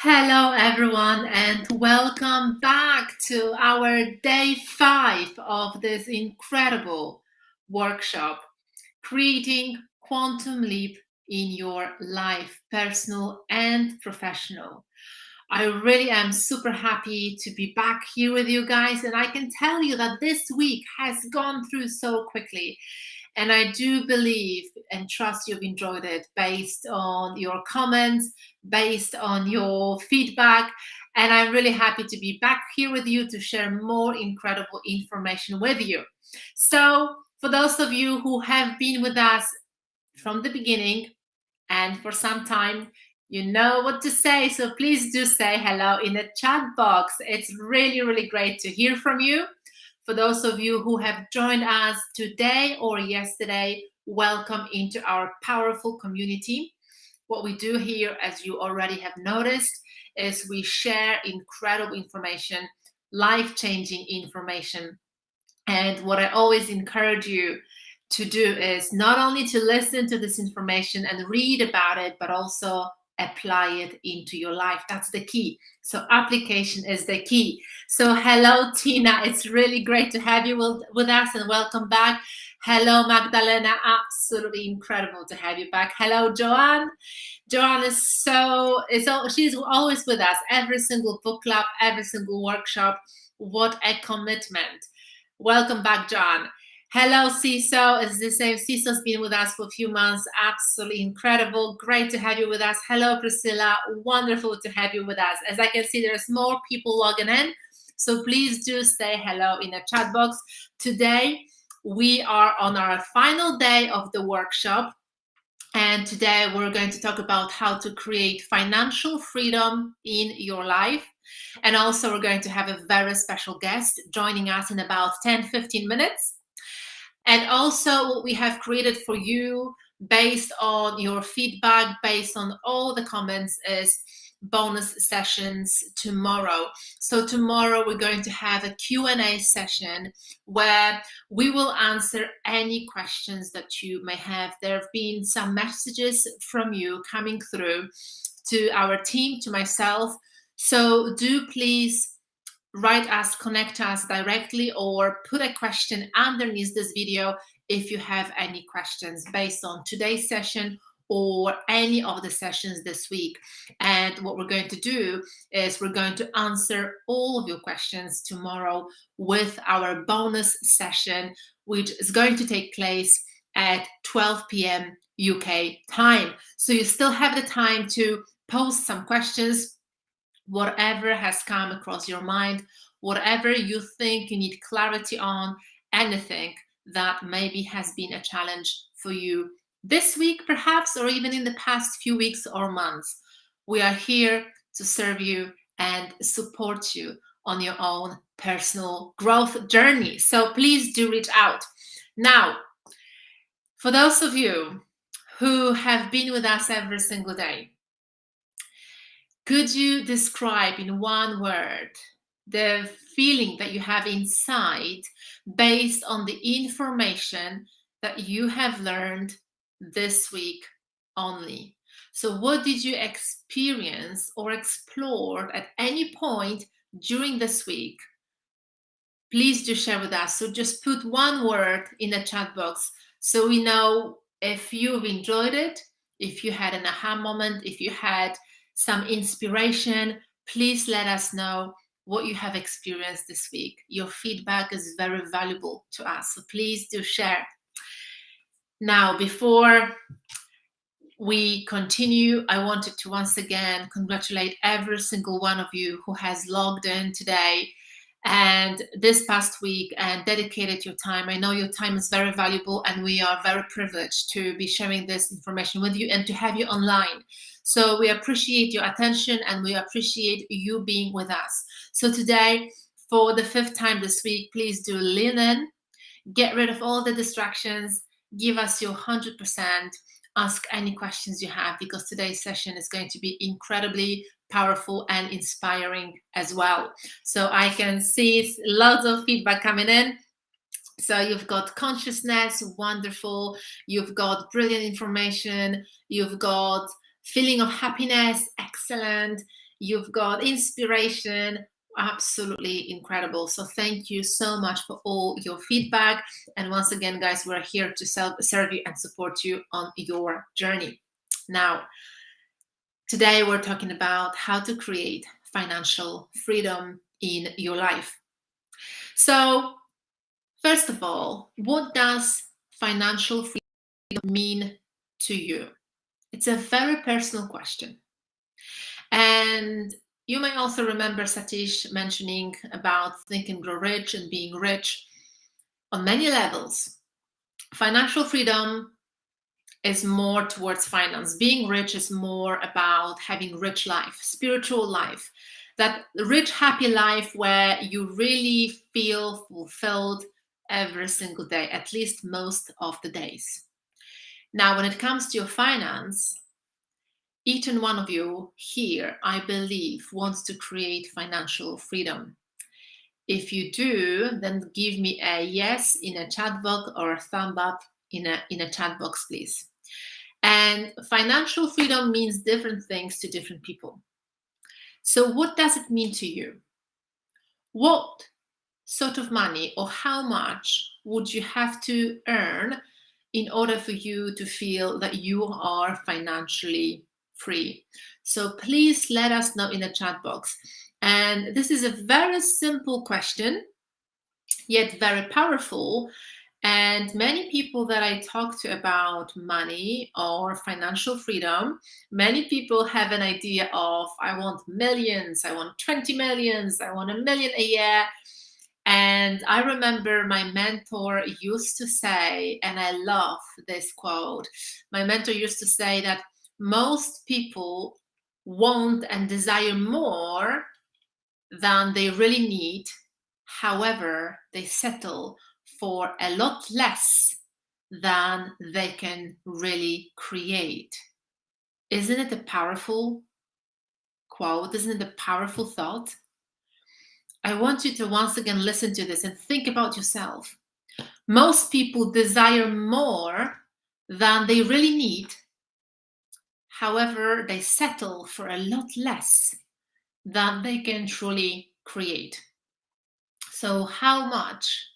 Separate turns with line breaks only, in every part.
Hello, everyone, and welcome back to our day 5 of this incredible workshop, Creating Quantum Leap in Your Life, Personal and Professional. I really am super happy to be back here with you guys, and I can tell you that this week has gone through so quickly. And I do believe and trust you've enjoyed it based on your comments, based on your feedback. And I'm really happy to be back here with you to share more incredible information with you. So, for those of you who have been with us from the beginning and for some time, you know what to say. So, please do say hello in the chat box. It's really, really great to hear from you. For those of you who have joined us today or yesterday, welcome into our powerful community. What we do here, as you already have noticed, is we share incredible information, life-changing information. And what I always encourage you to do is not only to listen to this information and read about it, but also apply it into your life. That's the key. So application is the key. So hello, Tina. It's really great to have you with us and welcome back. Hello, Magdalena. Absolutely incredible to have you back. Hello, Joanne. Joanne she's always with us. Every single book club, every single workshop. What a commitment. Welcome back, John. Hello, CISO. It's the same. CISO's been with us for a few months. Absolutely incredible. Great to have you with us. Hello, Priscilla. Wonderful to have you with us. As I can see, there's more people logging in. So please do say hello in the chat box. Today, we are on our final day of the workshop. And today we're going to talk about how to create financial freedom in your life. And also we're going to have a very special guest joining us in about 10-15 minutes. And also what we have created for you based on your feedback, based on all the comments, is bonus sessions tomorrow. So tomorrow we're going to have a Q&A session where we will answer any questions that you may have. There have been some messages from you coming through to our team, to myself. So do please write us, connect us directly, or put a question underneath this video if you have any questions based on today's session or any of the sessions this week. And what we're going to do is we're going to answer all of your questions tomorrow with our bonus session, which is going to take place at 12 p.m. UK time. So you still have the time to post some questions, whatever has come across your mind, whatever you think you need clarity on, anything that maybe has been a challenge for you this week, perhaps, or even in the past few weeks or months. We are here to serve you and support you on your own personal growth journey. So please do reach out. Now, for those of you who have been with us every single day, could you describe in one word the feeling that you have inside based on the information that you have learned this week only? So what did you experience or explore at any point during this week? Please do share with us. So just put one word in the chat box so we know if you've enjoyed it, if you had an aha moment, if you had some inspiration. Please let us know what you have experienced this week. Your feedback is very valuable to us, so please do share. Now, before we continue, I wanted to once again congratulate every single one of you who has logged in today and this past week and dedicated your time. I know your time is very valuable and we are very privileged to be sharing this information with you and to have you online. So we appreciate your attention and we appreciate you being with us. So today, for the 5th time this week, please do lean in, get rid of all the distractions, give us your 100%, ask any questions you have, because today's session is going to be incredibly powerful and inspiring as well. So I can see lots of feedback coming in. So you've got consciousness, wonderful. You've got brilliant information. You've got feeling of happiness, excellent. you've got inspiration. Absolutely incredible. So thank you so much for all your feedback. And once again, guys, we're here to serve you and support you on your journey. Now, today we're talking about how to create financial freedom in your life. So, first of all, what does financial freedom mean to you? It's a very personal question. And you may also remember Satish mentioning about Think and Grow Rich and being rich on many levels. Financial freedom is more towards finance. Being rich is more about having rich life, spiritual life, that rich, happy life where you really feel fulfilled every single day, at least most of the days. Now, when it comes to your finance, each and one of you here, I believe, wants to create financial freedom. If you do, then give me a yes in a chat box or a thumb up in a chat box, please. And financial freedom means different things to different people. So what does it mean to you? What sort of money or how much would you have to earn in order for you to feel that you are financially free? So please let us know in the chat box. And this is a very simple question, yet very powerful. And many people that I talk to about money or financial freedom, many people have an idea of, I want millions, I want 20 millions, I want $1 million a year. And I remember my mentor used to say, and I love this quote, my mentor used to say that most people want and desire more than they really need. However, they settle for a lot less than they can really create. Isn't it a powerful quote? Isn't it a powerful thought? I want you to once again listen to this and think about yourself. Most people desire more than they really need. However, they settle for a lot less than they can truly create. So, how much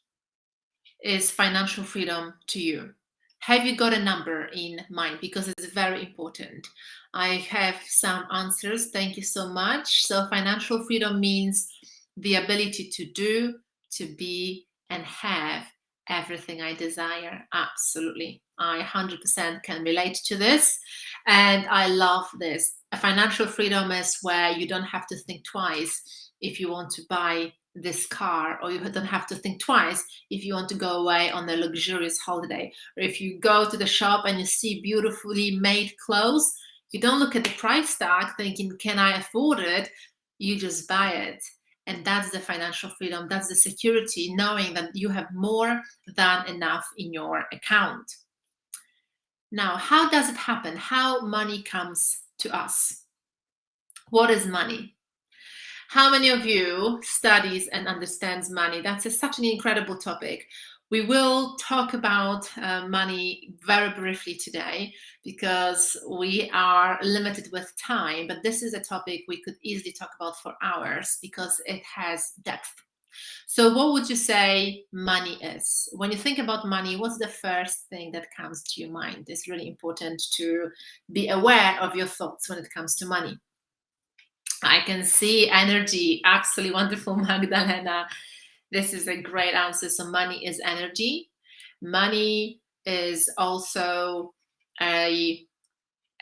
is financial freedom to you? Have you got a number in mind? Because it's very important. I have some answers. Thank you so much. So financial freedom means the ability to do, to be, and have everything I desire. Absolutely. I 100% can relate to this. And I love this. A financial freedom is where you don't have to think twice if you want to buy this car, or you don't have to think twice if you want to go away on a luxurious holiday, or if you go to the shop and you see beautifully made clothes, you don't look at the price tag thinking, can I afford it? You just buy it. And that's the financial freedom. That's the security, knowing that you have more than enough in your account. Now, how does it happen? How money comes to us? What is money? How many of you studies and understands money? That's such an incredible topic. We will talk about money very briefly today because we are limited with time, but this is a topic we could easily talk about for hours because it has depth. So what would you say money is? When you think about money, what's the first thing that comes to your mind? It's really important to be aware of your thoughts when it comes to money. I can see energy. Absolutely wonderful, Magdalena. This is a great answer. So money is energy. Money is also a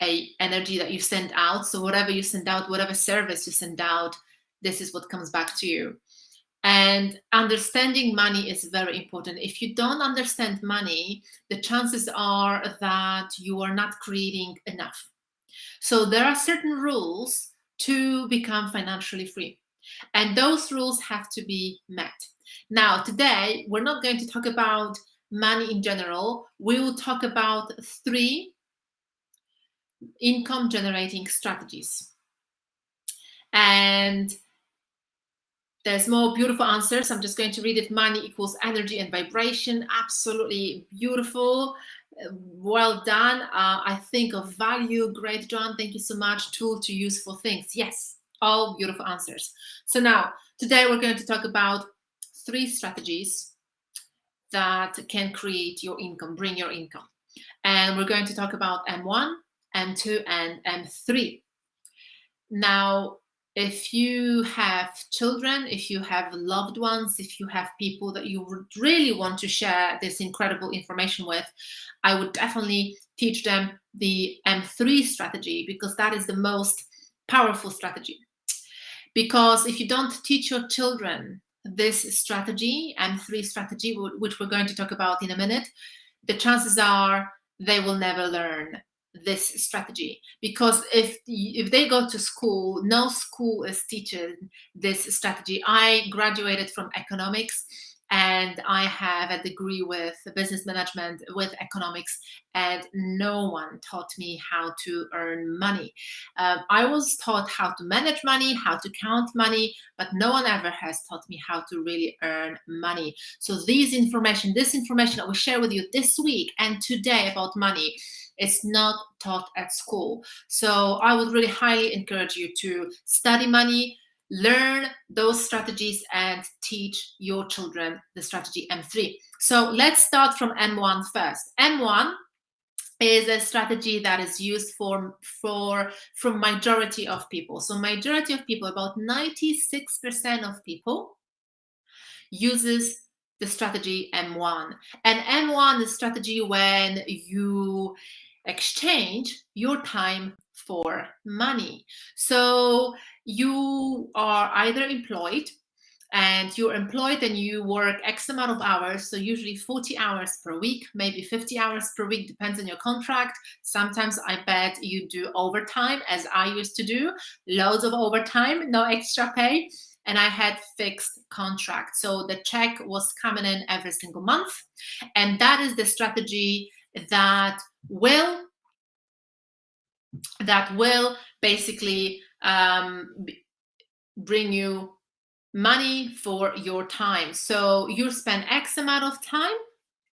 energy that you send out. So whatever you send out, whatever service you send out, this is what comes back to you. And understanding money is very important. If you don't understand money, the chances are that you are not creating enough. So there are certain rules to become financially free. And those rules have to be met. Now, today, we're not going to talk about money in general. We will talk about 3 income generating strategies. And there's more beautiful answers. I'm just going to read it. Money equals energy and vibration. Absolutely beautiful. Well done. I think of value. Great, John. Thank you so much. Tool to use for things. Yes, All beautiful answers. So now, today we're going to talk about 3 strategies that can create your income, bring your income. And we're going to talk about M1, M2, and M3. Now, if you have children, if you have loved ones, if you have people that you would really want to share this incredible information with, I would definitely teach them the M3 strategy, because that is the most powerful strategy. Because if you don't teach your children this strategy, M3 strategy, which we're going to talk about in a minute, the chances are they will never learn this strategy. Because if they go to school, no school is teaching this strategy. I graduated from economics, and I have a degree with business management with economics, and no one taught me how to earn money. I was taught how to manage money, how to count money, but no one ever has taught me how to really earn money. So this information I will share with you this week and today about money is not taught at school. So I would really highly encourage you to study money, learn those strategies, and teach your children the strategy M3. So let's start from M1 first. M1 is a strategy that is used from majority of people. So majority of people, about 96% of people, uses the strategy M1. And M1 is strategy when you exchange your time for money. So you are either employed, and you're employed and you work X amount of hours, so usually 40 hours per week, maybe 50 hours per week, depends on your contract. Sometimes I bet you do overtime, as I used to do, loads of overtime, no extra pay. And I had fixed contract. So the check was coming in every single month. And that is the strategy that will basically bring you money for your time. So you spend X amount of time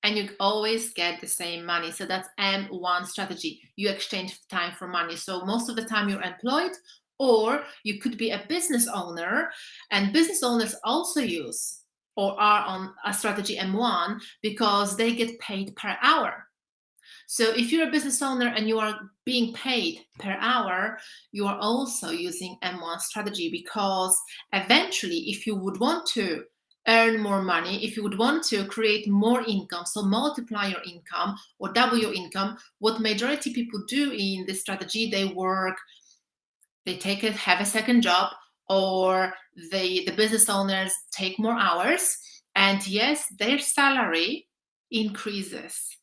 and you always get the same money. So that's M1 strategy. You exchange time for money. So most of the time you're employed, or you could be a business owner, and business owners also use or are on a strategy M1 because they get paid per hour. So if you're a business owner and you are being paid per hour, you are also using M1 strategy, because eventually, if you would want to earn more money, if you would want to create more income, so multiply your income or double your income, what majority people do in this strategy, they have a second job, or the business owners take more hours, and yes, their salary increases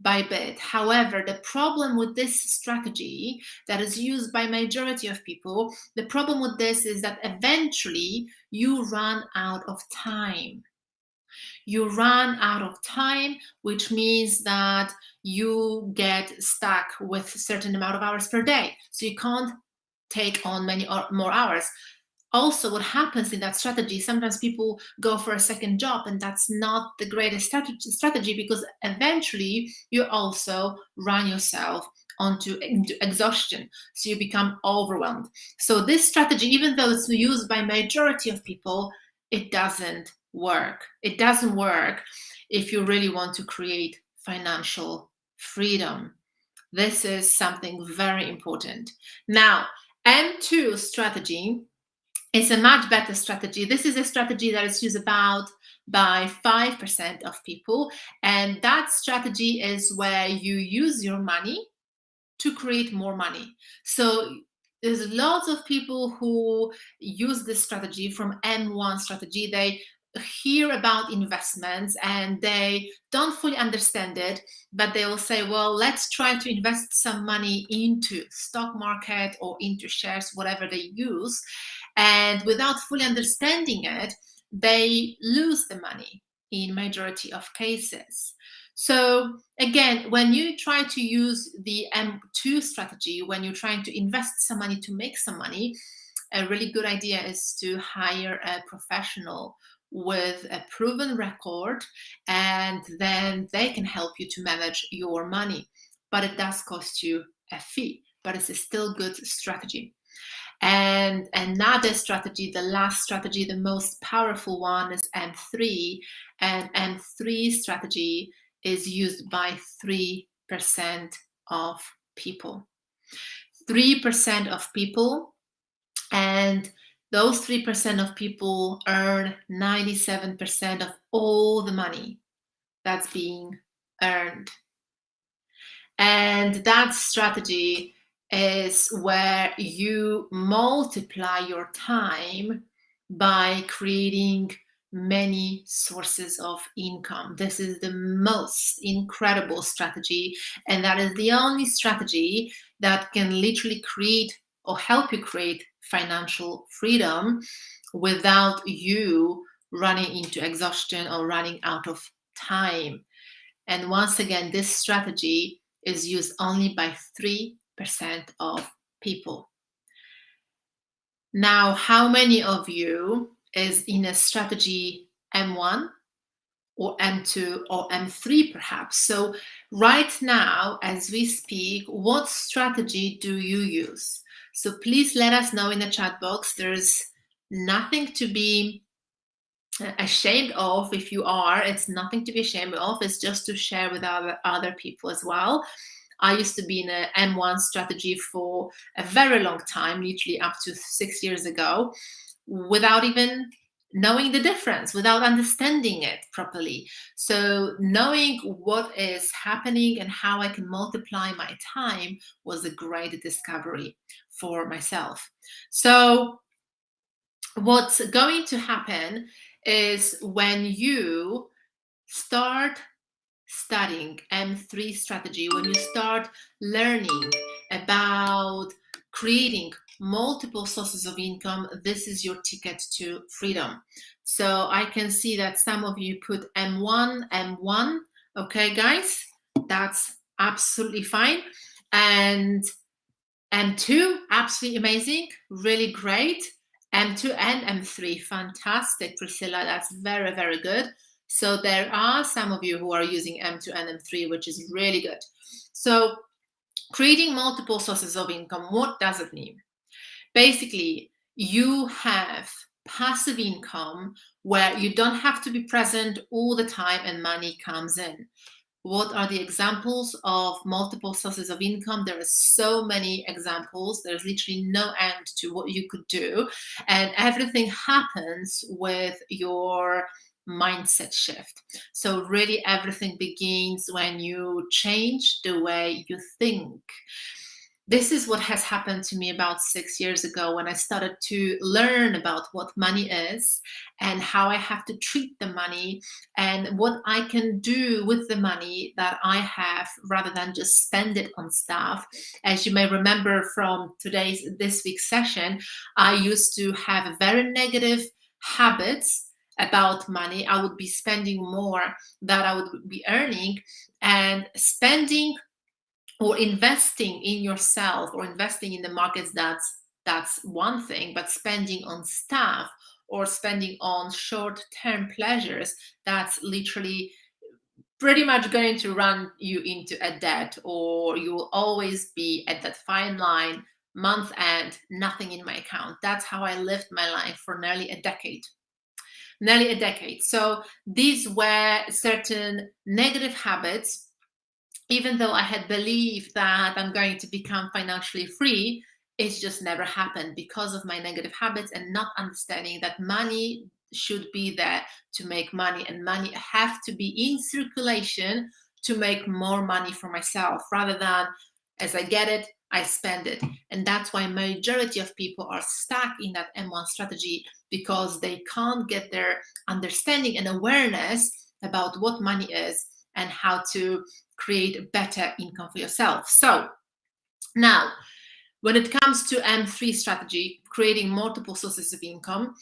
by bit. However, the problem with this strategy that is used by majority of people, the problem with this is that eventually you run out of time. You run out of time, which means that you get stuck with a certain amount of hours per day. So you can't take on many more hours. Also, what happens in that strategy, sometimes people go for a second job, and that's not the greatest strategy, because eventually you also run yourself onto exhaustion. So you become overwhelmed. So this strategy, even though it's used by majority of people, it doesn't work. It doesn't work if you really want to create financial freedom. This is something very important. Now, M2 strategy is a much better strategy. This is a strategy that is used about by 5% of people. And that strategy is where you use your money to create more money. So there's lots of people who use this strategy from M1 strategy. They hear about investments and they don't fully understand it, but they will say, well, let's try to invest some money into stock market or into shares, whatever they use. And without fully understanding it, they lose the money in majority of cases. So again, when you try to use the M2 strategy, when you're trying to invest some money to make some money, a really good idea is to hire a professional with a proven record, and then they can help you to manage your money. But it does cost you a fee, but it's a still good strategy. And another strategy, the last strategy, the most powerful one, is M3. And M3 strategy is used by 3% of people. 3% of people, and those 3% of people earn 97% of all the money that's being earned. And that strategy is where you multiply your time by creating many sources of income. This is the most incredible strategy, and that is the only strategy that can literally create or help you create financial freedom without you running into exhaustion or running out of time. And once again, this strategy is used only by 3% of people. Now, how many of you is in a strategy M1 or M2 or M3 perhaps? So right now, as we speak, what strategy do you use? So please let us know in the chat box. There's nothing to be ashamed of. If you are, it's nothing to be ashamed of. It's just to share with other people as well. I used to be in a M1 strategy for a very long time, literally up to 6 years ago, without even knowing the difference, without understanding it properly. So knowing what is happening and how I can multiply my time was a great discovery for myself. So what's going to happen is when you start studying M3 strategy, when you start learning about creating multiple sources of income, this is your ticket to freedom. So I can see that some of you put M1. Okay, guys, that's absolutely fine. And M2, absolutely amazing, really great. M2 and M3, fantastic, Priscilla, that's very, very good. So there are some of you who are using M2 and M3, which is really good. So creating multiple sources of income, what does it mean? Basically, you have passive income where you don't have to be present all the time and money comes in. What are the examples of multiple sources of income? There are so many examples. There's literally no end to what you could do. And everything happens with your mindset shift. So really everything begins when you change the way you think. This is what has happened to me about 6 years ago when I started to learn about what money is and how I have to treat the money and what I can do with the money that I have rather than just spend it on stuff. As you may remember from this week's session, I used to have very negative habits about money. I would be spending more than I would be earning, and spending or investing in yourself or investing in the markets, that's one thing, but spending on stuff or spending on short-term pleasures, that's literally pretty much going to run you into a debt, or you will always be at that fine line, month end, nothing in my account. That's how I lived my life for nearly a decade. So these were certain negative habits. Even though I had believed that I'm going to become financially free, it's just never happened because of my negative habits and not understanding that money should be there to make money, and money have to be in circulation to make more money for myself rather than as I get it, I spend it. And that's why majority of people are stuck in that M1 strategy, because they can't get their understanding and awareness about what money is and how to create better income for yourself. So now, when it comes to M3 strategy, creating multiple sources of income,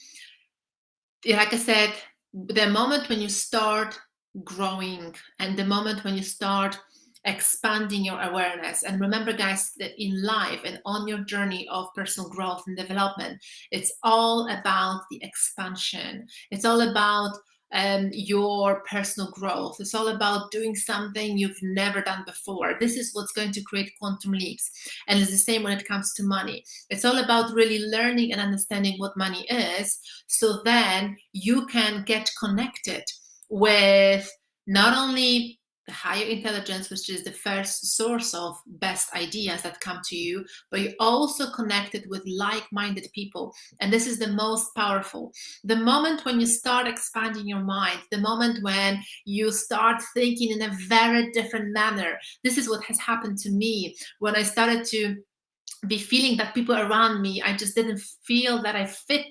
like I said, the moment when you start growing and the moment when you start expanding your awareness, and remember guys, that in life and on your journey of personal growth and development, it's all about the expansion. It's all about your personal growth. It's all about doing something you've never done before. This is what's going to create quantum leaps. And it's the same when it comes to money. It's all about really learning and understanding what money is, so then you can get connected with not only the higher intelligence, which is the first source of best ideas that come to you, but you're also connected with like-minded people. And this is the most powerful. The moment when you start expanding your mind, the moment when you start thinking in a very different manner, this is what has happened to me when I started to be feeling that people around me, I just didn't feel that I fit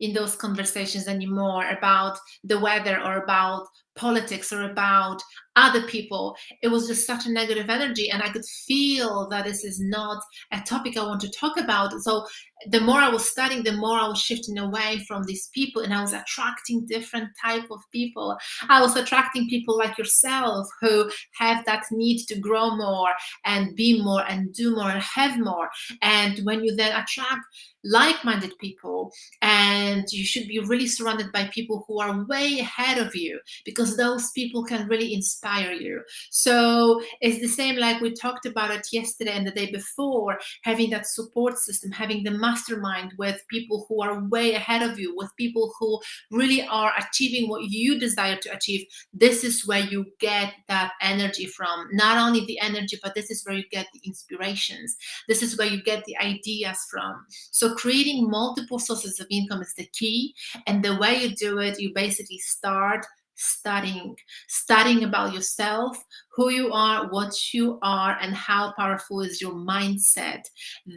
in those conversations anymore about the weather or about politics or about other people. It was just such a negative energy, and I could feel that this is not a topic I want to talk about. So the more I was studying, the more I was shifting away from these people, and I was attracting different type of people. I was attracting people like yourself who have that need to grow more and be more and do more and have more. And when you then attract like-minded people, and you should be really surrounded by people who are way ahead of you, because those people can really inspire you. So it's the same like we talked about it yesterday and the day before, having that support system, having the mastermind with people who are way ahead of you, with people who really are achieving what you desire to achieve. This is where you get that energy from. Not only the energy, but this is where you get the inspirations. This is where you get the ideas from. So creating multiple sources of income is the key. And the way you do it, you basically start studying about yourself, who you are, what you are, and how powerful is your mindset.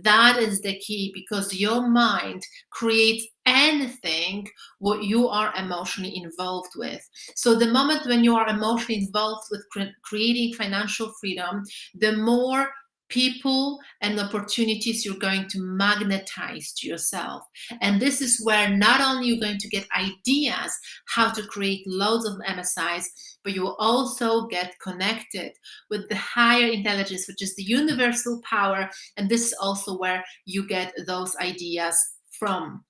That is the key, because your mind creates anything what you are emotionally involved with. So the moment when you are emotionally involved with creating financial freedom, the more people and opportunities you're going to magnetize to yourself. And this is where not only you're going to get ideas how to create loads of MSIs, but you will also get connected with the higher intelligence, which is the universal power. And this is also where you get those ideas from.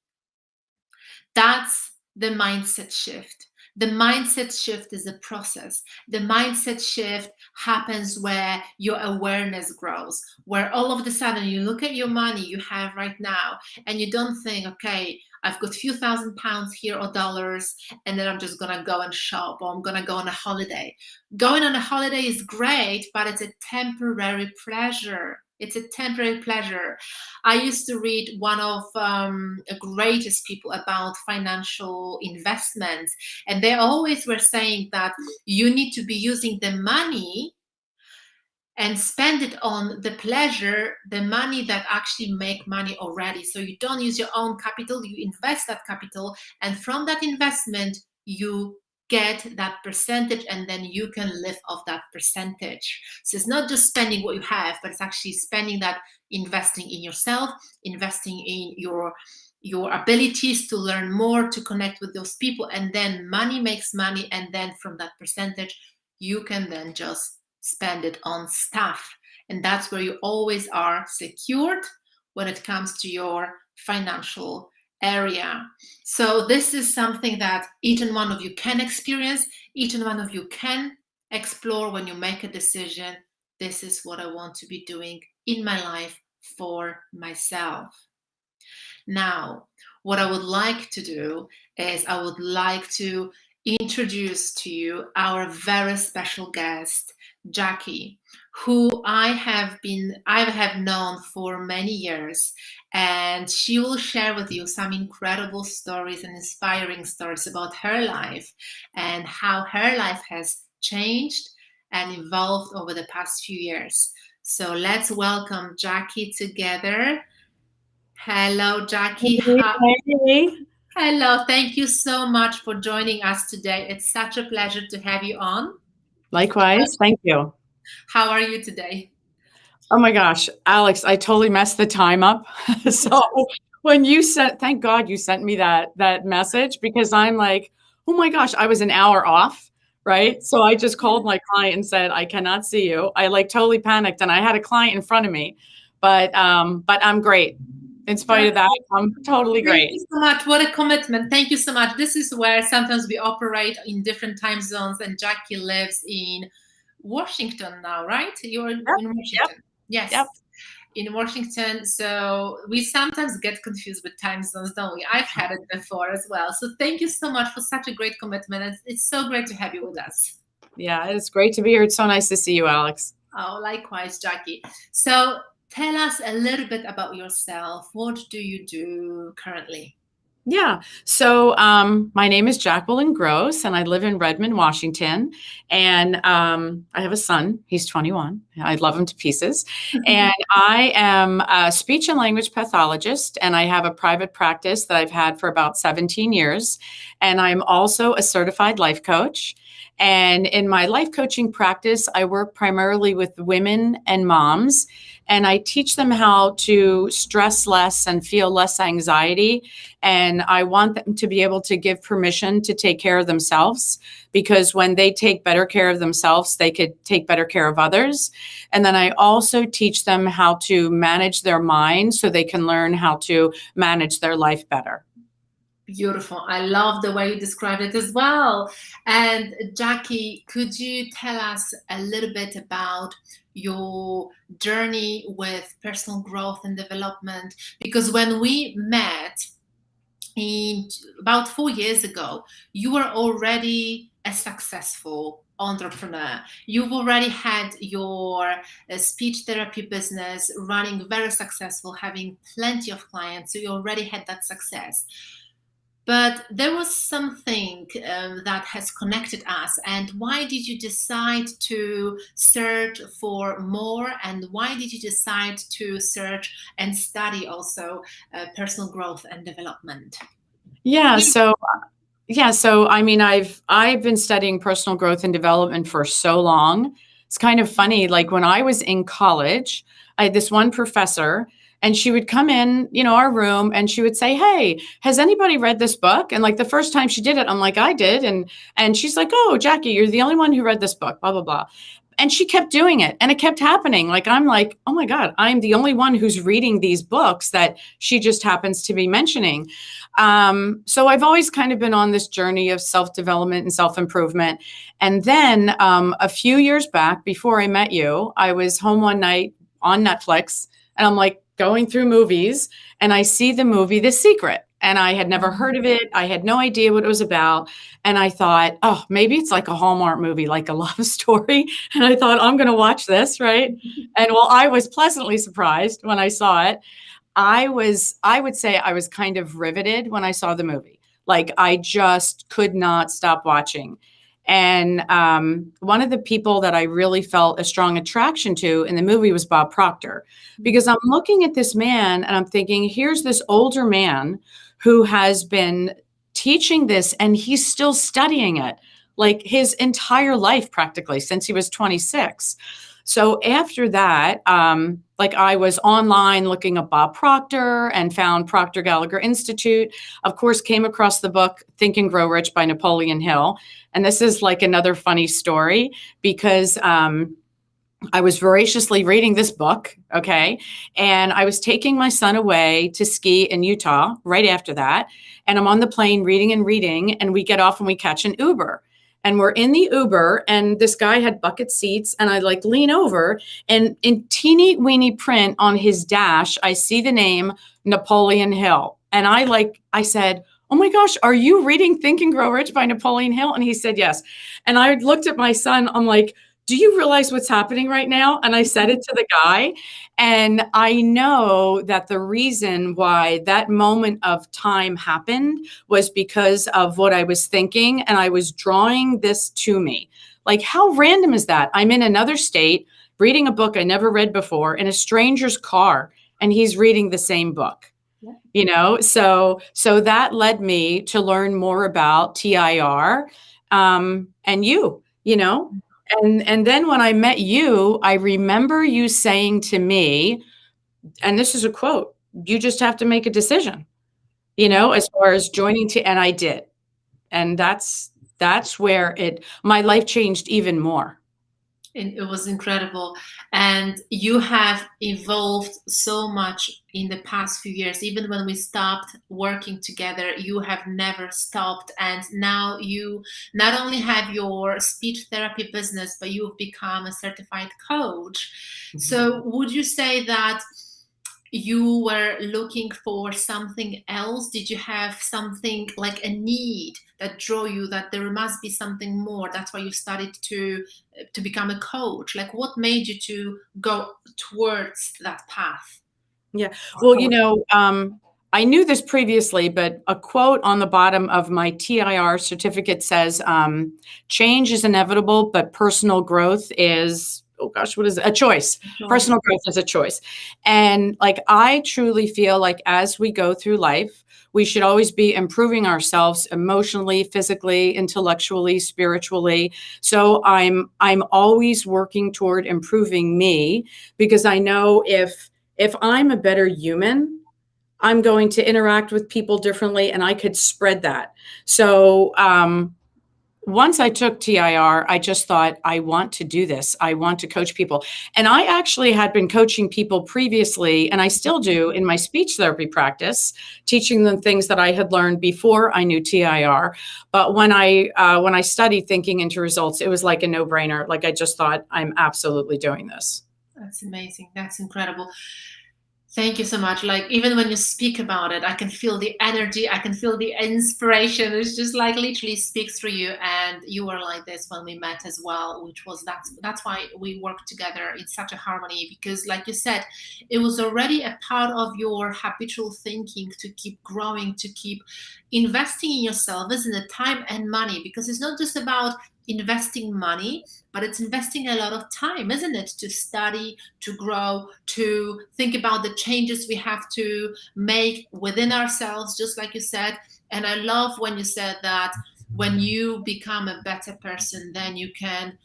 That's the mindset shift. The mindset shift is a process. The mindset shift happens where your awareness grows, where all of a sudden you look at your money you have right now and you don't think, okay, I've got a few £1,000s here or dollars, and then I'm just going to go and shop, or I'm going to go on a holiday. Going on a holiday is great, but it's a temporary pleasure. It's a temporary pleasure. I used to read one of the greatest people about financial investments, and they always were saying that you need to be using the money and spend it on the pleasure, the money that actually make money already. So you don't use your own capital, you invest that capital, and from that investment, you get that percentage, and then you can live off that percentage. So it's not just spending what you have, but it's actually spending that, investing in yourself, investing in your abilities to learn more, to connect with those people, and then money makes money, and then from that percentage, you can then just spend it on stuff. And that's where you always are secured when it comes to your financial area. So this is something that each and one of you can experience, each and one of you can explore when you make a decision. This is what I want to be doing in my life for myself. Now, what I would like to do is I would like to introduce to you our very special guest, Jackie, who I have known for many years, and she will share with you some incredible stories and inspiring stories about her life and how her life has changed and evolved over the past few years. So let's welcome Jackie together. Hello, Jackie.
Hey.
Hello. Thank you so much for joining us today. It's such a pleasure to have you on.
Likewise. Thank you.
How are you today?
Oh my gosh, Alex, I totally messed the time up. So when you sent, thank God you sent me that message, because I'm like, oh my gosh, I was an hour off, right? So I just called my client and said, I cannot see you. I like totally panicked, and I had a client in front of me, but I'm great. In spite of that, I'm totally
Thank
great.
you so much. What a commitment. Thank you so much. This is where sometimes we operate in different time zones, and Jackie lives in Washington now, right? You're in
Yep, yep,
Washington. Yes,
yep.
in Washington. So we sometimes get confused with time zones, don't we? I've had it before as well. So thank you so much for such a great commitment. It's so great to have you with us.
Yeah, it's great to be here. It's so nice to see you, Alex.
Oh, likewise, Jackie. So tell us a little bit about yourself. What do you do currently?
Yeah. So my name is Jacqueline Gross, and I live in Redmond, Washington. And I have a son. He's 21. I love him to pieces. And I am a speech and language pathologist, and I have a private practice that I've had for about 17 years. And I'm also a certified life coach. And in my life coaching practice, I work primarily with women and moms, and I teach them how to stress less and feel less anxiety. And I want them to be able to give permission to take care of themselves, because when they take better care of themselves, they could take better care of others. And then I also teach them how to manage their mind so they can learn how to manage their life better.
Beautiful. I love the way you described it as well. And Jackie, could you tell us a little bit about your journey with personal growth and development? Because when we met in about 4 years ago, you were already a successful entrepreneur. You've already had your speech therapy business running very successful, having plenty of clients. So you already had that success. But there was something that has connected us. And why did you decide to search for more? And why did you decide to search and study also personal growth and development?
Yeah. So I mean, I've been studying personal growth and development for so long. It's kind of funny. Like when I was in college, I had this one professor, and she would come in, our room, and she would say, "Hey, has anybody read this book?" And like the first time she did it, I'm like, "I did." And she's like, "Oh, Jackie, you're the only one who read this book, blah, blah, blah." And she kept doing it, and it kept happening. Like I'm like, "Oh my God, I'm the only one who's reading these books that she just happens to be mentioning." So I've always kind of been on this journey of self-development and self-improvement. And then a few years back, before I met you, I was home one night on Netflix, and I'm like going through movies, and I see the movie The Secret. And I had never heard of it. I had no idea what it was about. And I thought, oh, maybe it's like a Hallmark movie, like a love story. And I thought, I'm going to watch this, right? And well, I was pleasantly surprised when I saw it. I would say I was kind of riveted when I saw the movie. Like I just could not stop watching. And one of the people that I really felt a strong attraction to in the movie was Bob Proctor, because I'm looking at this man and I'm thinking, here's this older man who has been teaching this, and he's still studying it like his entire life, practically since he was 26. So after that, like I was online looking up Bob Proctor and found Proctor Gallagher Institute. Of course, came across the book Think and Grow Rich by Napoleon Hill. And this is like another funny story, because I was voraciously reading this book, okay? And I was taking my son away to ski in Utah right after that. And I'm on the plane reading and reading, and we get off and we catch an Uber. And we're in the Uber, and this guy had bucket seats, and I like lean over, and in teeny weeny print on his dash, I see the name Napoleon Hill. And I said, "Oh my gosh, are you reading Think and Grow Rich by Napoleon Hill?" And he said, "Yes." And I looked at my son, I'm like, "Do you realize what's happening right now?" And I said it to the guy. And I know that the reason why that moment of time happened was because of what I was thinking. And I was drawing this to me. Like, how random is that? I'm in another state reading a book I never read before in a stranger's car, and he's reading the same book. So that led me to learn more about TIR, and you. And then when I met you, I remember you saying to me, and this is a quote, "You just have to make a decision, as far as joining and I did. And that's where my life changed even more.
And it was incredible. And you have evolved so much in the past few years. Even when we stopped working together, you have never stopped. And now you not only have your speech therapy business, but you've become a certified coach. So, would you say that you were looking for something else? Did you have something like a need that drew you, that there must be something more? That's why you started to become a coach. Like, what made you to go towards that path
Yeah.
of
Well,
coaching?
I knew this previously, but a quote on the bottom of my TIR certificate says, change is inevitable, but personal growth is, oh gosh, what is it? A choice.
Choice.
Personal growth is a choice. And like, I truly feel like as we go through life, we should always be improving ourselves emotionally, physically, intellectually, spiritually. So I'm always working toward improving me, because I know if I'm a better human, I'm going to interact with people differently and I could spread that. So once I took TIR, I just thought, I want to do this. I want to coach people. And I actually had been coaching people previously, and I still do in my speech therapy practice, teaching them things that I had learned before I knew TIR. But when I studied thinking into results, it was like a no-brainer. Like, I just thought, I'm absolutely doing this.
That's amazing. That's incredible. Thank you so much. Like, even when you speak about it, I can feel the energy, I can feel the inspiration. It's just like literally speaks through you. And you were like this when we met as well, which was that's why we work together in such a harmony, because like you said, it was already a part of your habitual thinking to keep growing, to keep investing in yourself, isn't it? Time and money, because it's not just about investing money, but it's investing a lot of time, isn't it? To study, to grow, to think about the changes we have to make within ourselves, just like you said. And I love when you said that when you become a better person, then you can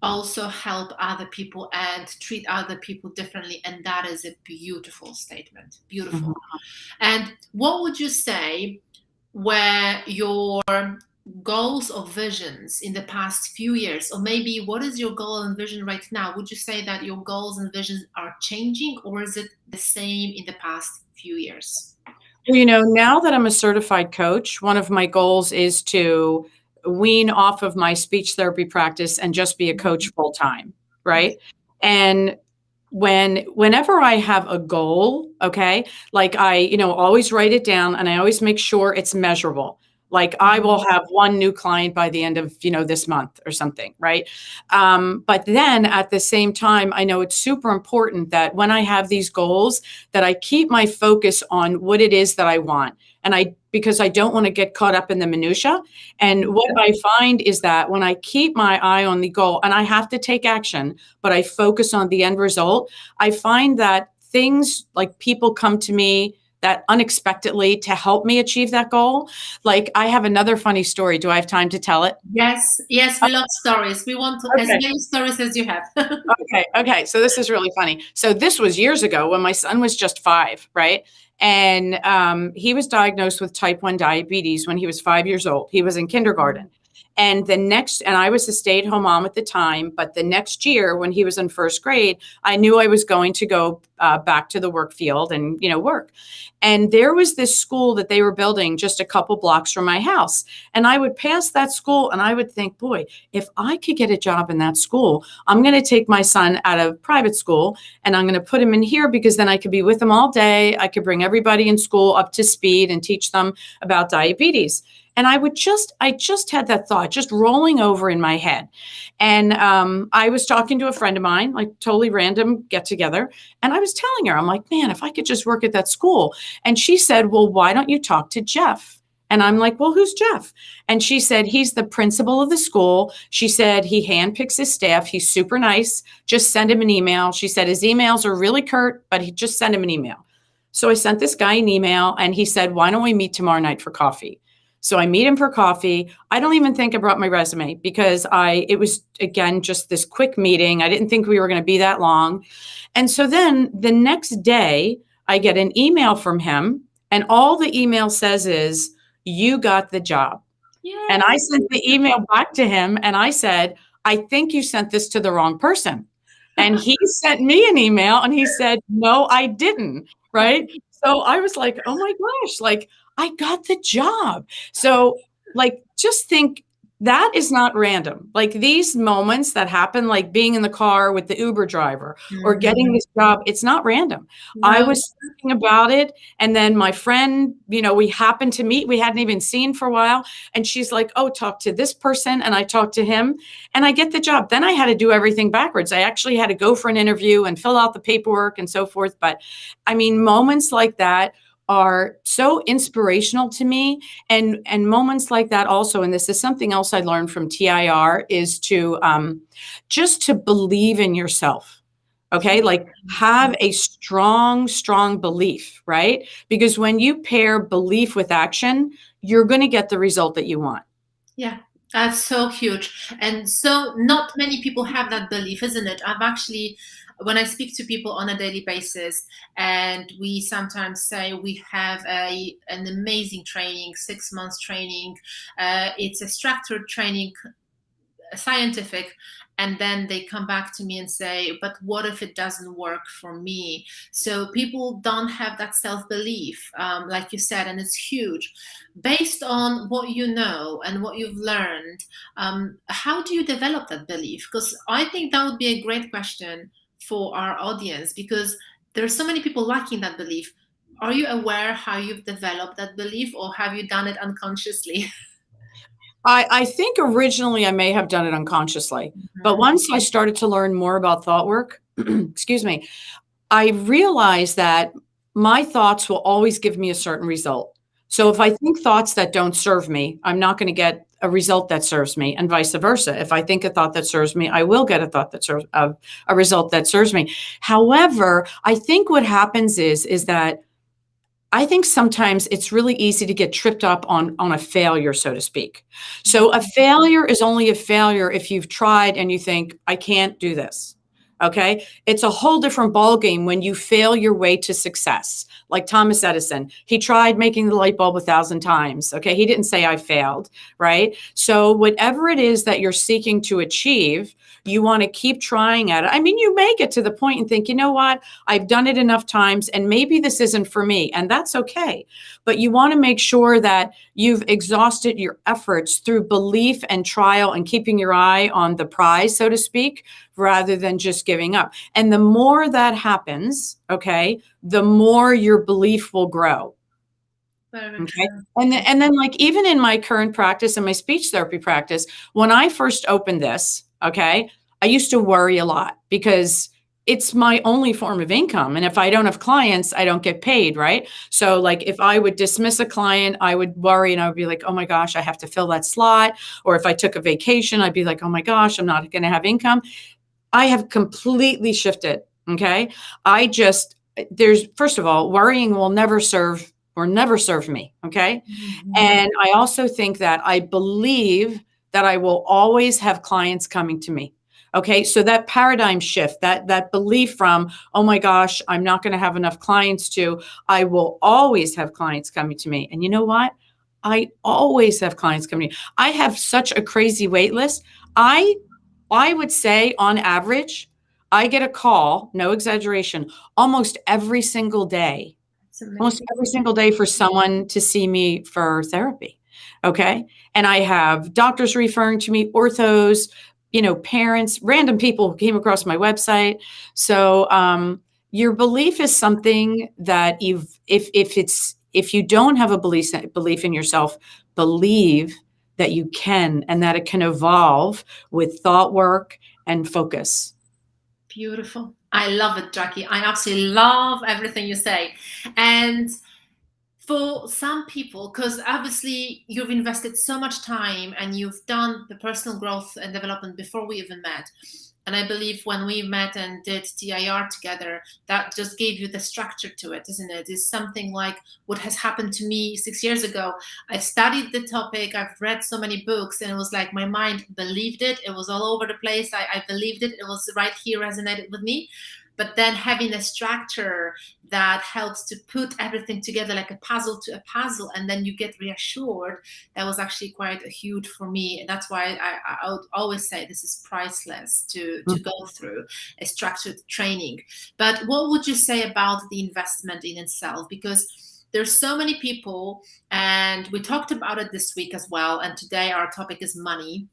also help other people and treat other people differently. And that is a beautiful statement.
Mhm.
Beautiful. And what would you say were your goals or visions in the past few years? Or maybe what is your goal and vision right now? Would you say that your goals and visions are changing, or is it the same in the past few years?
Well, now that I'm a certified coach, one of my goals is to wean off of my speech therapy practice and just be a coach full time,
Yes.
right? And whenever I have a goal, okay, like I always write it down and I always make sure it's measurable. Like, I will
Mhm.
have one new client by the end of, this month or something, right? But then at the same time, I know it's super important that when I have these goals, that I keep my focus on what it is that I want. Because I don't want to get caught up in the minutia. And what I find is that when I keep my eye on the goal and I have to take action, but I focus on the end result, I find that things like people come to me that unexpectedly to help me achieve that goal. Like, I have another funny story. Do I have time to tell it?
Yes, yes, we love stories. We want as
Okay.
many stories as you have.
Okay. So this is really funny. So this was years ago when my son was just 5, right? And he was diagnosed with type 1 diabetes when he was 5 years old. He was in kindergarten. And I was a stay-at-home mom at the time, but the next year when he was in first grade, I knew I was going to go back to the work field and, work. And there was this school that they were building just a couple blocks from my house. And I would pass that school and I would think, boy, if I could get a job in that school, I'm going to take my son out of private school and I'm going to put him in here, because then I could be with him all day. I could bring everybody in school up to speed and teach them about diabetes. And I just had that thought just rolling over in my head. And I was talking to a friend of mine, like totally random get together. And I was telling her, I'm like, man, if I could just work at that school. And she said, well, why don't you talk to Jeff? And I'm like, well, who's Jeff? And she said, he's the principal of the school. She said, he handpicks his staff. He's super nice. Just send him an email. She said, his emails are really curt, but he just send him an email. So I sent this guy an email and he said, why don't we meet tomorrow night for coffee? So I meet him for coffee. I don't even think I brought my resume, because it was, again, just this quick meeting. I didn't think we were going to be that long. And so then the next day I get an email from him, and all the email says is, you got the job. And I
Yay!
sent the email back to him and I said, I think you sent this to the wrong person. And he sent me an email and he said, no, I didn't. Right. So I was like, oh my gosh, like I got the job. So like, just think that is not random. Like these moments that happen, like being in the car with the Uber driver or getting this job, it's not random. I
No.
was thinking about it. And then my friend, we happened to meet, we hadn't even seen for a while. And she's like, oh, talk to this person. And I talked to him and I get the job. Then I had to do everything backwards. I actually had to go for an interview and fill out the paperwork and so forth. But I mean, moments like that are so inspirational to me, and moments like that also, and this is something else I learned from TIR, is to just to believe in yourself. Okay, like have a strong belief, right? Because when you pair belief with action, you're going to get the result that you want.
Yeah, that's so huge. And so not many people have that belief, isn't it? I've actually, when I speak to people on a daily basis, and we sometimes say we have an amazing training, 6 months training, it's a structured training, scientific, and then they come back to me and say, but what if it doesn't work for me? So people don't have that self-belief, like you said, and it's huge. Based on what you know and what you've learned, how do you develop that belief? Because I think that would be a great question for our audience, because there are so many people lacking that belief. Are you aware how you've developed that belief, or have you done it unconsciously?
I think originally I may have done it unconsciously, but
Mhm.
once I started to learn more about thought work, excuse me, I realized that my thoughts will always give me a certain result. So if I think thoughts that don't serve me, I'm not going to get a result that serves me, and vice versa. If I think a thought that serves me, I will get a thought that serves a result that serves me. However, I think what happens is that I think sometimes it's really easy to get tripped up on a failure, so to speak. So a failure is only a failure if you've tried and you think, I can't do this. Okay. It's a whole different ballgame when you fail your way to success. Like Thomas Edison, he tried making the light bulb 1,000 times. Okay. He didn't say I failed. Right. So whatever it is that you're seeking to achieve, you want to keep trying at it. I mean, you may get to the point and think, you know what? I've done it enough times and maybe this isn't for me. And that's okay. But you want to make sure that you've exhausted your efforts through belief and trial and keeping your eye on the prize, so to speak, rather than just giving up. And the more that happens, okay, the more your belief will grow.
Very
Okay.
true.
And then like even in my current practice and my speech therapy practice, when I first opened this, okay, I used to worry a lot because it's my only form of income. And if I don't have clients, I don't get paid, right? So like if I would dismiss a client, I would worry and I would be like, oh my gosh, I have to fill that slot. Or if I took a vacation, I'd be like, oh my gosh, I'm not going to have income. I have completely shifted. Okay. There's, first of all, worrying will never serve or never serve me. Okay.
Mhm.
And I also think that I believe that I will always have clients coming to me. Okay. So that paradigm shift, that belief from, oh my gosh, I'm not going to have enough clients to, I will always have clients coming to me. And you know what? I always have clients coming. I have such a crazy wait list. I I would say on average, I get a call, no exaggeration, almost every single day,
It's
almost
amazing.
every single day for someone to see me for therapy. Okay. And I have doctors referring to me, orthos, parents, random people who came across my website. So, your belief is something that if you don't have a belief in yourself, believe that you can and that it can evolve with thought work and focus.
Beautiful. I love it, Jackie. I absolutely love everything you say. And for some people, because obviously you've invested so much time and you've done the personal growth and development before we even met. And I believe when we met and did TIR together, that just gave you the structure to it, isn't it? It's something like what has happened to me 6 years ago. I studied the topic, I've read so many books, and it was like my mind believed it. It was all over the place. I believed it. It was right here, resonated with me. but then having a structure that helps to put everything together like a puzzle to a puzzle, and then you get reassured, that was actually quite a huge for me. And that's why I would always say this is priceless to go through a structured training. But what would you say about the investment in itself? Because there's so many people, and we talked about it this week as well, and today our topic is money,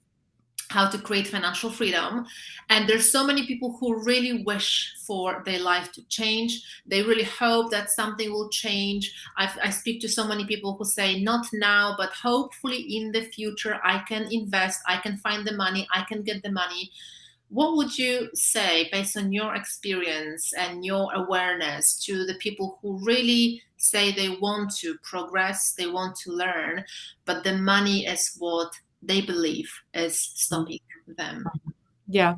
how to create financial freedom. And there's so many people who really wish for their life to change. They really hope that something will change. I speak to so many people who say, not now, but hopefully in the future, I can invest, I can find the money, I can get the money. What would you say, based on your experience and your awareness, to the people who really say they want to progress, they want to learn, but the money is what they believe is stopping them?
Yeah.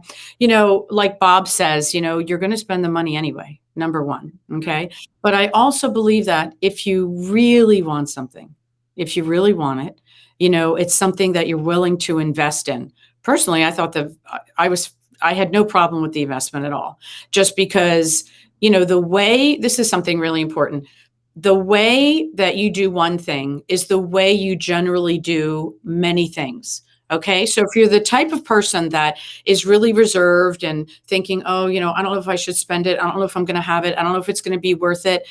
Like Bob says, you're going to spend the money anyway, number one. Okay. But I also believe that if you really want something, if you really want it, it's something that you're willing to invest in. Personally, I thought that I had no problem with the investment at all, just because, the way, this is something really important. The way that you do one thing is the way you generally do many things. Okay. So if you're the type of person that is really reserved and thinking, oh, I don't know if I should spend it. I don't know if I'm going to have it. I don't know if it's going to be worth it.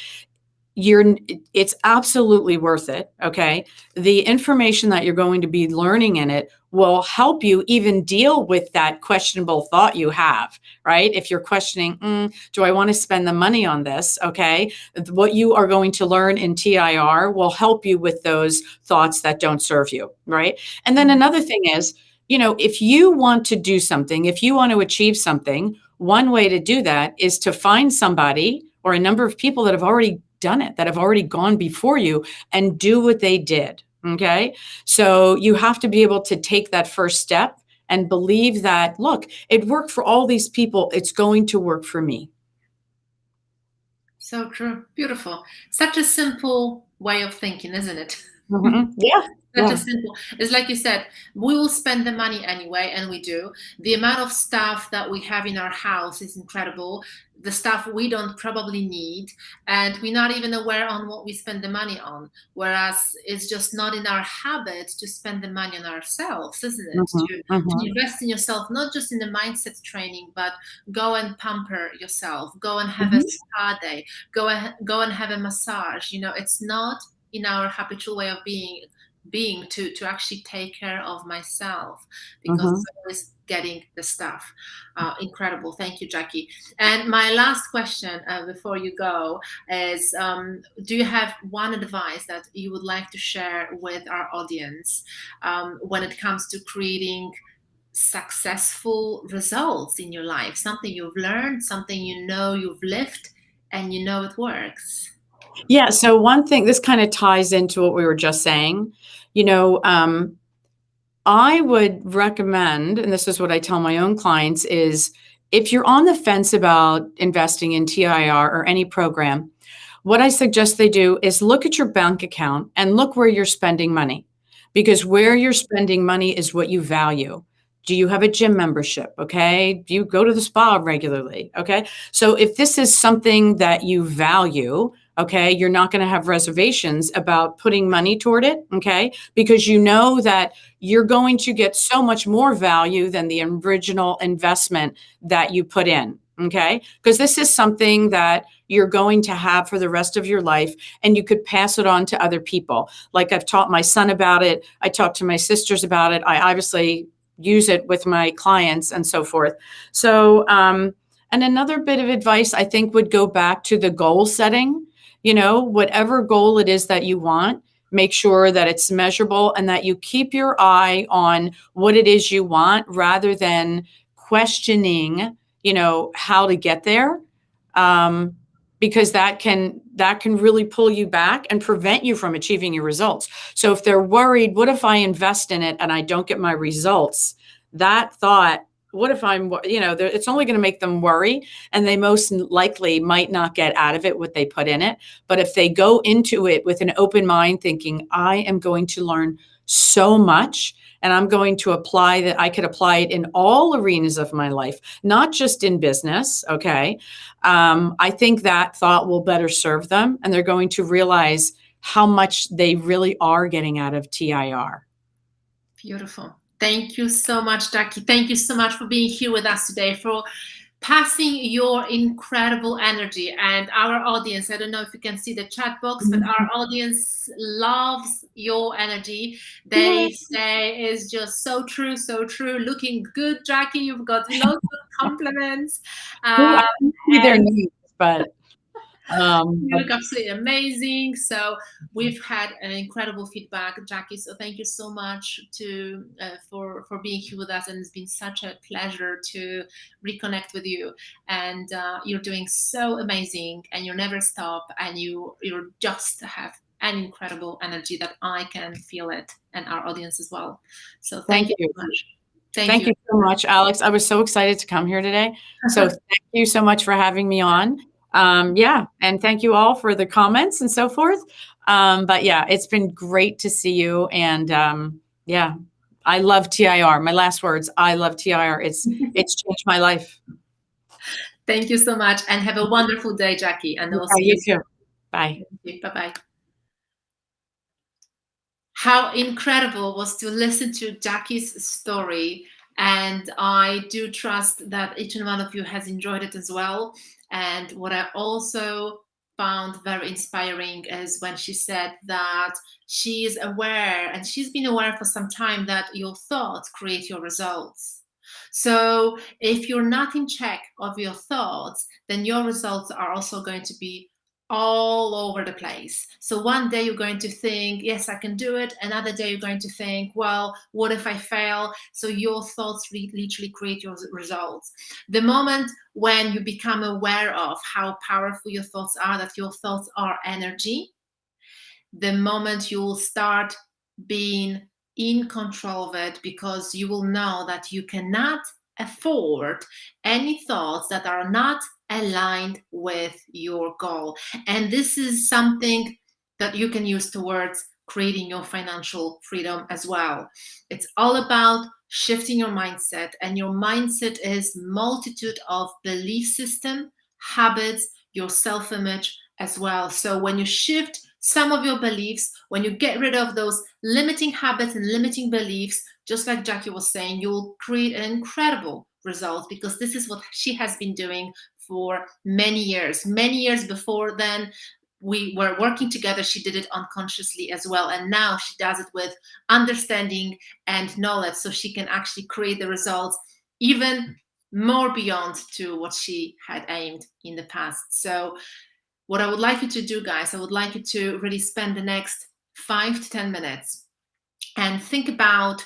It's absolutely worth it. Okay. The information that you're going to be learning in it will help you even deal with that questionable thought you have, right? If you're questioning, do I want to spend the money on this? Okay. What you are going to learn in TIR will help you with those thoughts that don't serve you, right? And then another thing is, if you want to do something, if you want to achieve something, one way to do that is to find somebody or a number of people that have already done it, that have already gone before you, and do what they did. Okay. So you have to be able to take that first step and believe that, look, it worked for all these people. It's going to work for me.
So true. Beautiful. Such a simple way of thinking, isn't it?
Mm-hmm. Yeah.
Such a simple. It's like you said, we will spend the money anyway, and we do. The amount of stuff that we have in our house is incredible. The stuff we don't probably need, and we're not even aware on what we spend the money on. Whereas it's just not in our habit to spend the money on ourselves, isn't it? To invest in yourself, not just in the mindset training, but go and pamper yourself, go and have a spa day, go and have a massage. It's not in our habitual way of being to actually take care of myself, because it's always getting the stuff. Incredible. Thank you, Jackie. And my last question before you go is, do you have one advice that you would like to share with our audience when it comes to creating successful results in your life? Something you've learned, something you've lived, and it works.
Yeah. So one thing, this kind of ties into what we were just saying. I would recommend, and this is what I tell my own clients, is if you're on the fence about investing in TIR or any program, what I suggest they do is look at your bank account and look where you're spending money, because where you're spending money is what you value. Do you have a gym membership? Okay. Do you go to the spa regularly? Okay. So if this is something that you value, okay, you're not going to have reservations about putting money toward it. Okay. Because you know that you're going to get so much more value than the original investment that you put in. Okay. Because this is something that you're going to have for the rest of your life, and you could pass it on to other people. Like I've taught my son about it. I talked to my sisters about it. I obviously use it with my clients and so forth. So, and another bit of advice I think would go back to the goal setting. Whatever goal it is that you want, make sure that it's measurable and that you keep your eye on what it is you want, rather than questioning, how to get there. Because that can really pull you back and prevent you from achieving your results. So if they're worried, what if I invest in it and I don't get my results? That thought, what if it's only going to make them worry, and they most likely might not get out of it what they put in it. But if they go into it with an open mind, thinking, I am going to learn so much. And I'm going to apply that. I could apply it in all arenas of my life, not just in business. Okay. I think that thought will better serve them. And they're going to realize how much they really are getting out of TIR.
Beautiful. Thank you so much, Jackie. Thank you so much for being here with us today, for passing your incredible energy. And our audience, I don't know if you can see the chat box, but our audience loves your energy. They say it's just so true, so true. Looking good, Jackie. You've got lots of compliments.
Well, I can see their
And
names, but
you look absolutely amazing. So we've had an incredible feedback, Jackie. So thank you so much for being here with us, and it's been such a pleasure to reconnect with you. And you're doing so amazing, and you never stop, and you just have an incredible energy that I can feel it, and our audience as well. So thank you so much.
Thank you so much, Alex. I was so excited to come here today. So thank you so much for having me on. Yeah, and thank you all for the comments and so forth. But yeah, it's been great to see you. And yeah, I love TIR. My last words, I love TIR. It's changed my life.
Thank you so much, and have a wonderful day, Jackie. And I'll see
you too. Bye.
Bye-bye. How incredible was to listen to Jackie's story. And I do trust that each and one of you has enjoyed it as well. And what I also found very inspiring is when she said that she is aware, and she's been aware for some time, that your thoughts create your results. So if you're not in check of your thoughts, then your results are also going to be all over the place. So one day you're going to think, yes, I can do it. Another day you're going to think, well, what if I fail? So your thoughts literally create your results. The moment when you become aware of how powerful your thoughts are, that your thoughts are energy, the moment you will start being in control of it, because you will know that you cannot afford any thoughts that are not aligned with your goal. And this is something that you can use towards creating your financial freedom as well. It's all about shifting your mindset, and your mindset is multitude of belief system, habits, your self-image as well. So when you shift some of your beliefs, when you get rid of those limiting habits and limiting beliefs, just like Jackie was saying, you'll create an incredible result, because this is what she has been doing for many years. Many years before then, we were working together. She did it unconsciously as well. And now she does it with understanding and knowledge, so she can actually create the results even more beyond to what she had aimed in the past. So what I would like you to do, guys, I would like you to really spend the next 5 to 10 minutes and think about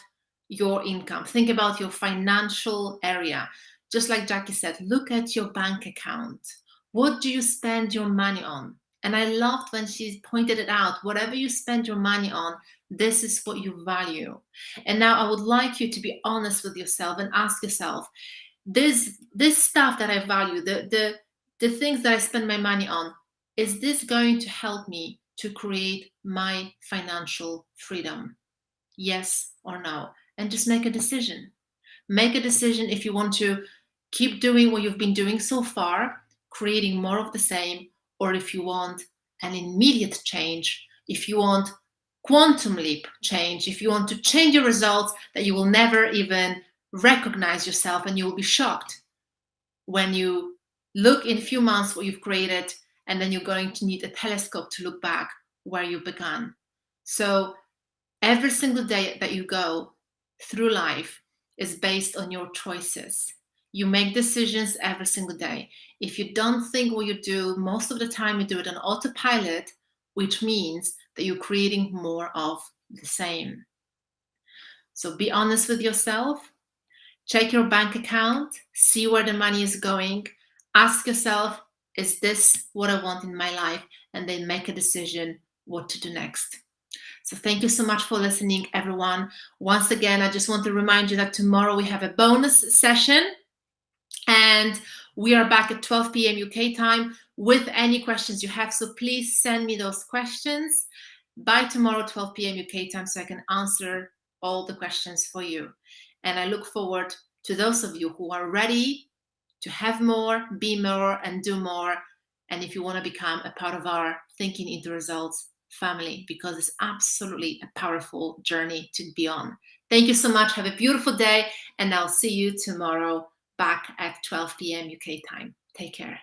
your income. Think about your financial area. Just like Jackie said, look at your bank account. What do you spend your money on? And I loved when she pointed it out. Whatever you spend your money on, this is what you value. And now I would like you to be honest with yourself and ask yourself, this stuff that I value, the things that I spend my money on, is this going to help me to create my financial freedom? Yes or no? And just make a decision. Make a decision if you want to keep doing what you've been doing so far, creating more of the same, or if you want an immediate change, if you want quantum leap change, if you want to change your results that you will never even recognize yourself, and you will be shocked when you look in a few months what you've created, and then you're going to need a telescope to look back where you began. So every single day that you go through life is based on your choices. You make decisions every single day. If you don't think what you do, most of the time you do it on autopilot, which means that you're creating more of the same. So be honest with yourself. Check your bank account, see where the money is going. Ask yourself, is this what I want in my life? And then make a decision what to do next. So thank you so much for listening, everyone. Once again, I just want to remind you that tomorrow we have a bonus session, and we are back at 12 p.m. UK time with any questions you have. So please send me those questions. by tomorrow, 12 p.m. UK time, so I can answer all the questions for you. And I look forward to those of you who are ready to have more, be more, and do more. And if you want to become a part of our Thinking into Results family, because it's absolutely a powerful journey to be on. Thank you so much. Have a beautiful day, and I'll see you tomorrow back at 12 p.m. UK time. Take care.